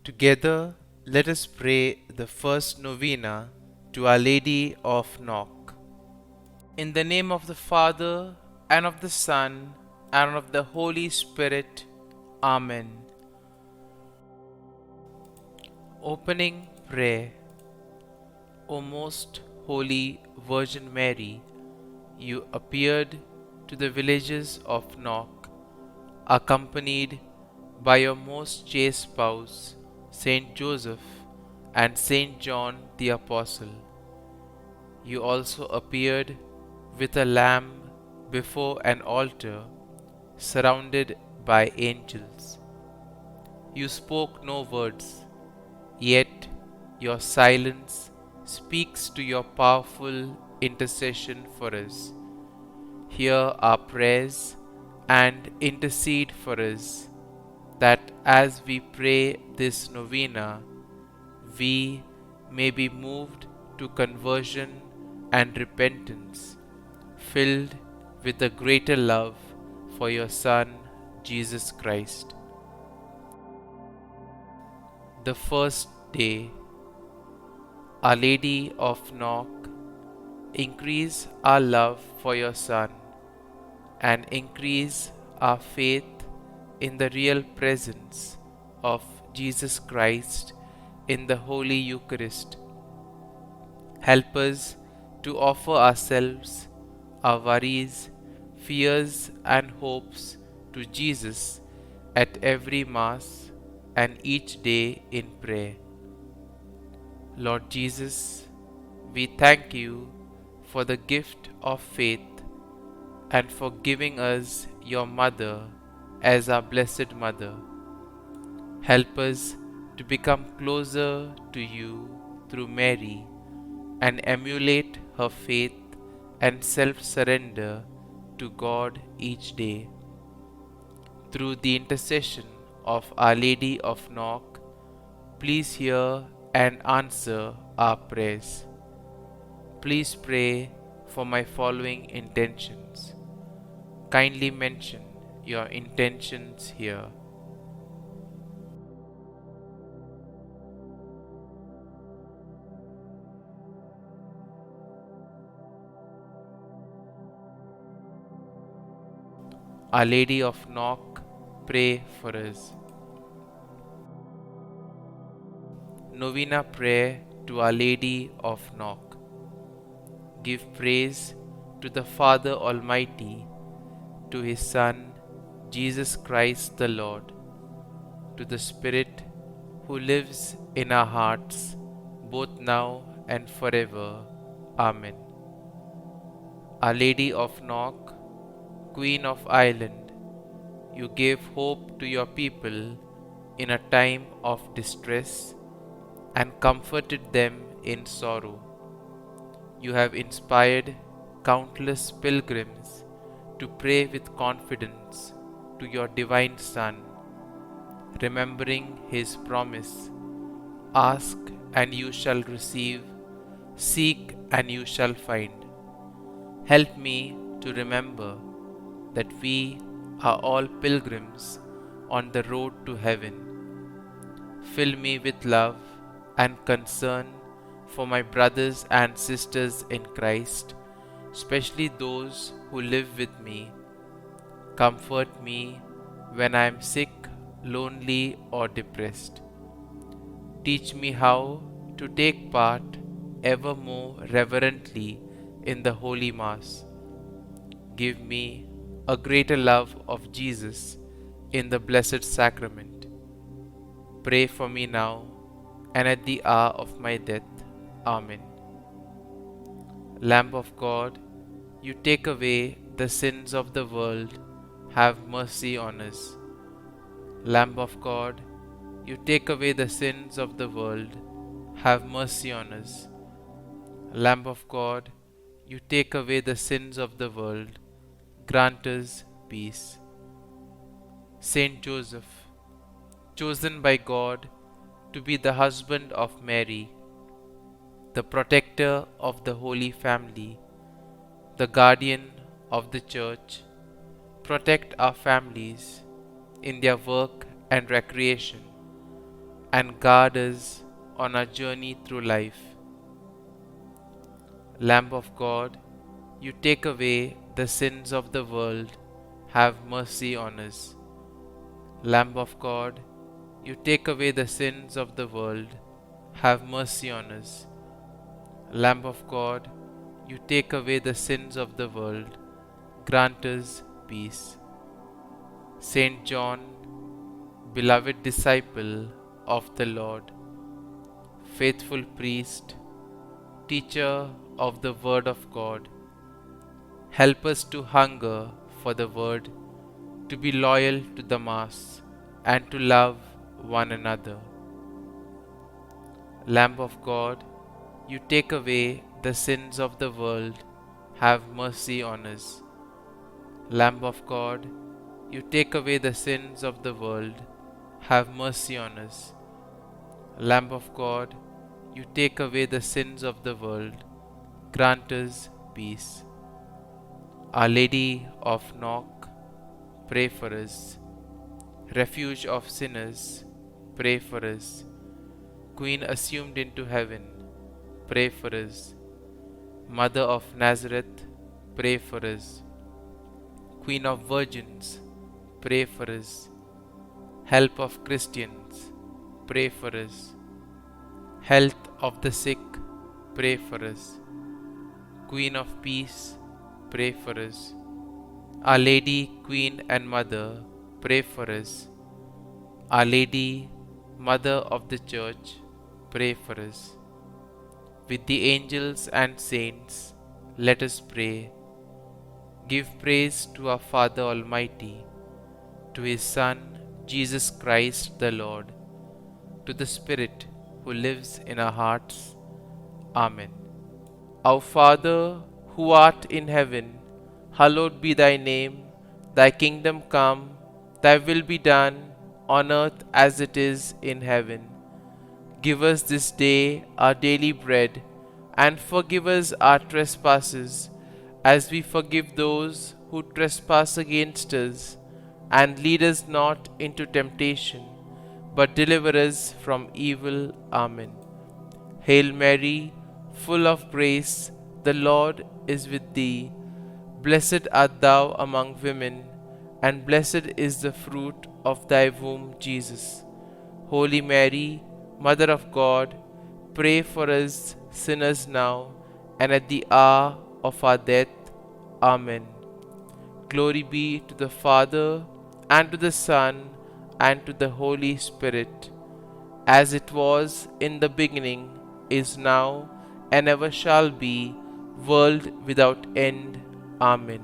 Together, let us pray the first novena to Our Lady of Knock. In the name of the Father, and of the Son, and of the Holy Spirit. Amen. Opening Prayer. O most holy Virgin Mary, you appeared to the villages of Knock, accompanied by your most chaste spouse, Saint Joseph and Saint John the Apostle. You also appeared with a lamb before an altar, surrounded by angels. You spoke no words, yet your silence speaks to your powerful intercession for us. Hear our prayers and intercede for us, that as we pray this novena, we may be moved to conversion and repentance, filled with a greater love for your Son, Jesus Christ. The first day. Our Lady of Knock, increase our love for your Son and increase our faith in the real presence of Jesus Christ in the Holy Eucharist. Help us to offer ourselves, our worries, fears, and hopes to Jesus at every Mass and each day in prayer. Lord Jesus, we thank you for the gift of faith and for giving us your Mother as our Blessed Mother. Help us to become closer to you through Mary and emulate her faith and self-surrender to God each day. Through the intercession of Our Lady of Knock, please hear and answer our prayers. Please pray for my following intentions. Kindly mention your intentions here. Our Lady of Knock, pray for us. Novena Prayer to Our Lady of Knock. Give praise to the Father Almighty, to His Son, Jesus Christ the Lord, to the Spirit who lives in our hearts, both now and forever. Amen. Our Lady of Knock, Queen of Ireland, you gave hope to your people in a time of distress and comforted them in sorrow. You have inspired countless pilgrims to pray with confidence to your divine Son, remembering His promise, ask and you shall receive, seek and you shall find. Help me to remember that we are all pilgrims on the road to heaven. Fill me with love and concern for my brothers and sisters in Christ, especially those who live with me. Comfort me when I am sick, lonely, or depressed. Teach me how to take part ever more reverently in the Holy Mass. Give me a greater love of Jesus in the Blessed Sacrament. Pray for me now and at the hour of my death. Amen. Lamb of God, you take away the sins of the world, have mercy on us. Lamb of God, you take away the sins of the world, have mercy on us. Lamb of God, you take away the sins of the world, grant us peace. Saint Joseph, chosen by God to be the husband of Mary, the protector of the Holy Family, the guardian of the Church, protect our families in their work and recreation, and guard us on our journey through life. Lamb of God, you take away the sins of the world, have mercy on us. Lamb of God, you take away the sins of the world, have mercy on us. Lamb of God, you take away the sins of the world, grant us peace. Saint John, beloved disciple of the Lord, faithful priest, teacher of the Word of God, help us to hunger for the Word, to be loyal to the Mass, and to love one another. Lamb of God, you take away the sins of the world, have mercy on us. Lamb of God, you take away the sins of the world, have mercy on us. Lamb of God, you take away the sins of the world, grant us peace. Our Lady of Knock, pray for us. Refuge of sinners, pray for us. Queen assumed into heaven, pray for us. Mother of Nazareth, pray for us. Queen of Virgins, pray for us. Help of Christians, pray for us. Health of the sick, pray for us. Queen of Peace, pray for us. Our Lady, Queen and Mother, pray for us. Our Lady, Mother of the Church, pray for us. With the angels and saints, let us pray. Give praise to our Father Almighty, to His Son, Jesus Christ the Lord, to the Spirit who lives in our hearts. Amen. Our Father, who art in heaven, hallowed be thy name. Thy kingdom come, thy will be done, on earth as it is in heaven. Give us this day our daily bread, and forgive us our trespasses, as we forgive those who trespass against us. And lead us not into temptation, but deliver us from evil. Amen. Hail Mary, full of grace, the Lord is with thee. Blessed art thou among women, and blessed is the fruit of thy womb, Jesus. Holy Mary, Mother of God, pray for us sinners now and at the hour of our death. Amen. Glory be to the Father, and to the Son, and to the Holy Spirit, as it was in the beginning, is now, and ever shall be, world without end. Amen.